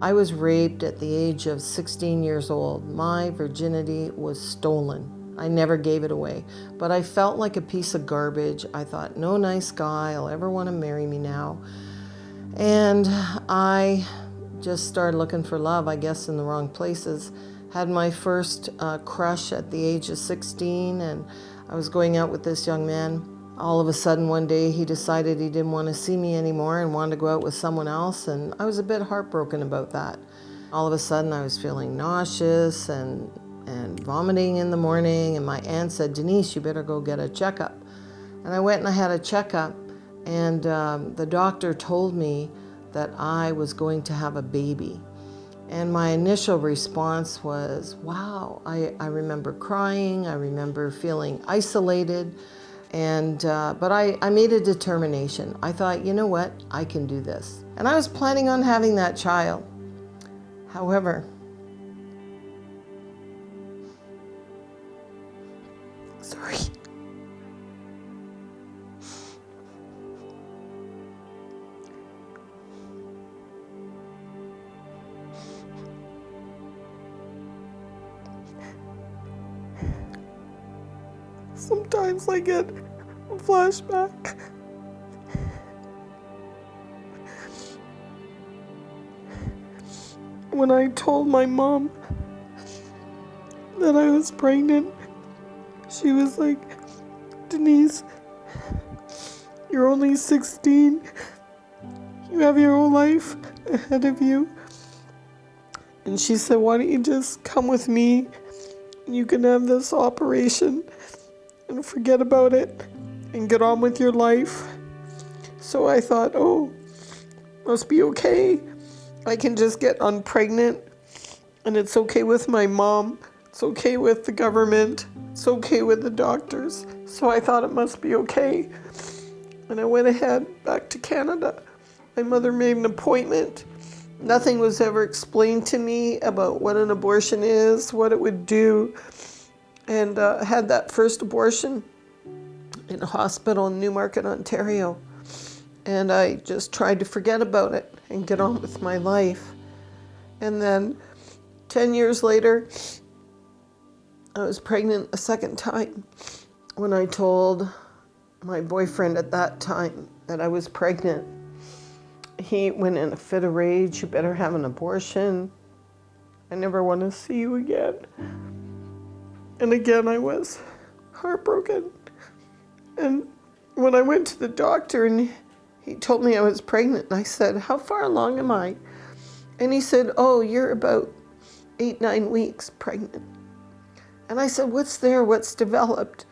I was raped at the age of 16 years old. My virginity was stolen. I never gave it away, but I felt like a piece of garbage. I thought, no nice guy will ever want to marry me now. And I just started looking for love, I guess, in the wrong places. Had my first crush at the age of 16, and I was going out with this young man. All of a sudden one day he decided he didn't want to see me anymore and wanted to go out with someone else, and I was a bit heartbroken about that. All of a sudden I was feeling nauseous and vomiting in the morning, and my aunt said, Denise, you better go get a checkup. And I went and I had a checkup, and the doctor told me that I was going to have a baby. And my initial response was, wow. I remember crying, I remember feeling isolated. But I made a determination. I thought, you know what, I can do this. And I was planning on having that child. However, sorry. Sometimes I get a flashback. When I told my mom that I was pregnant, she was like, Denise, you're only 16. You have your whole life ahead of you. And she said, why don't you just come with me? You can have this operation and forget about it and get on with your life. So I thought, oh, must be okay. I can just get unpregnant, and it's okay with my mom. It's okay with the government. It's okay with the doctors. So I thought it must be okay. And I went ahead back to Canada. My mother made an appointment. Nothing was ever explained to me about what an abortion is, what it would do. And had that first abortion in a hospital in Newmarket, Ontario. And I just tried to forget about it and get on with my life. And then 10 years later, I was pregnant a second time when I told my boyfriend at that time that I was pregnant. He went in a fit of rage. You better have an abortion. I never want to see you again. And again, I was heartbroken. And when I went to the doctor and he told me I was pregnant, and I said, how far along am I? And he said, oh, you're about 8-9 weeks pregnant. And I said, what's there? What's developed?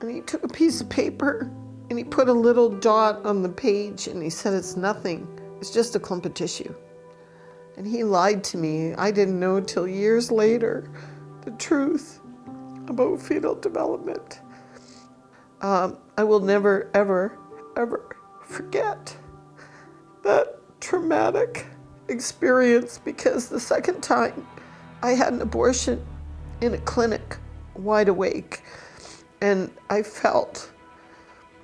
And he took a piece of paper and he put a little dot on the page and he said, it's nothing. It's just a clump of tissue. And he lied to me. I didn't know till years later the truth about fetal development. I will never, ever, ever forget that traumatic experience, because the second time I had an abortion in a clinic, wide awake, and I felt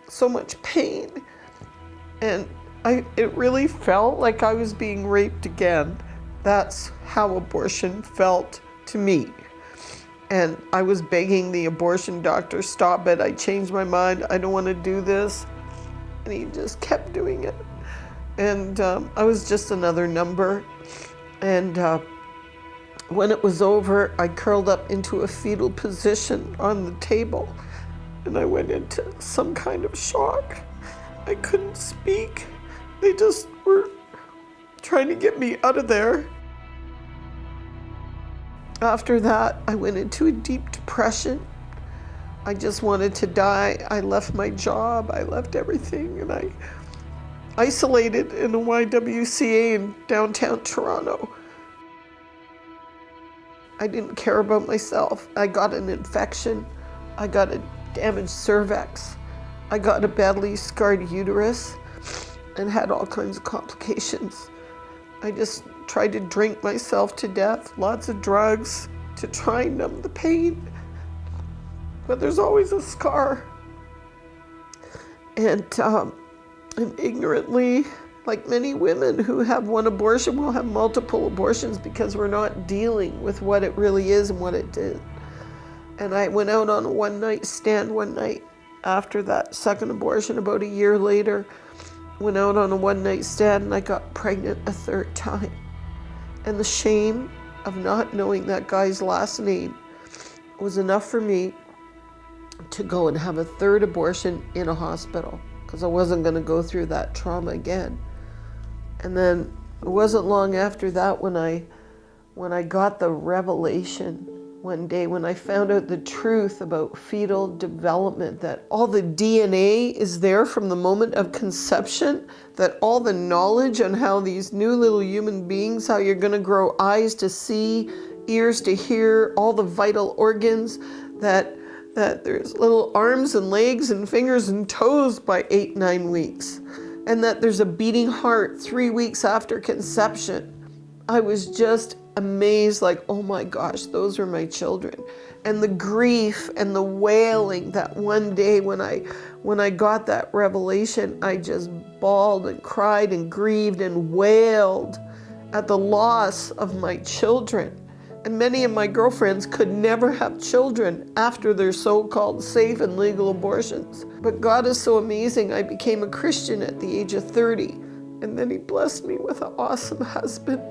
so much pain, and it really felt like I was being raped again. That's how abortion felt to me. And I was begging the abortion doctor, stop it, I changed my mind, I don't want to do this. And he just kept doing it. And I was just another number. And when it was over, I curled up into a fetal position on the table. And I went into some kind of shock. I couldn't speak. They just were trying to get me out of there. After that, I went into a deep depression. I just wanted to die. I left my job, I left everything, and I isolated in a YWCA in downtown Toronto. I didn't care about myself. I got an infection. I got a damaged cervix. I got a badly scarred uterus and had all kinds of complications. I just tried to drink myself to death, lots of drugs to try and numb the pain. But there's always a scar. And ignorantly, like many women who have one abortion will have multiple abortions because we're not dealing with what it really is and what it did. And I went out on a one-night stand one night after that second abortion, about a year later. Went out on a one-night stand and I got pregnant a third time. And the shame of not knowing that guy's last name was enough for me to go and have a third abortion in a hospital, because I wasn't going to go through that trauma again. And then it wasn't long after that when I got the revelation one day, when I found out the truth about fetal development, that all the DNA is there from the moment of conception, that all the knowledge on how these new little human beings, how you're going to grow eyes to see, ears to hear, all the vital organs, that there's little arms and legs and fingers and toes by 8-9 weeks, and that there's a beating heart 3 weeks after conception. I was just amazed, like, oh my gosh, those are my children. And the grief and the wailing that one day when I got that revelation, I just bawled and cried and grieved and wailed at the loss of my children. And many of my girlfriends could never have children after their so-called safe and legal abortions. But God is so amazing. I became a Christian at the age of 30, and then He blessed me with an awesome husband.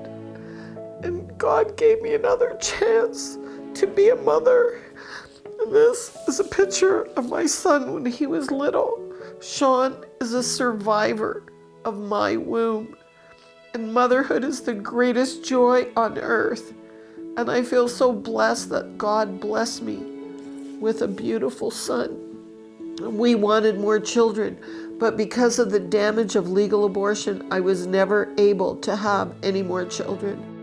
And God gave me another chance to be a mother. And this is a picture of my son when he was little. Sean is a survivor of my womb. And motherhood is the greatest joy on earth. And I feel so blessed that God blessed me with a beautiful son. We wanted more children, but because of the damage of legal abortion, I was never able to have any more children.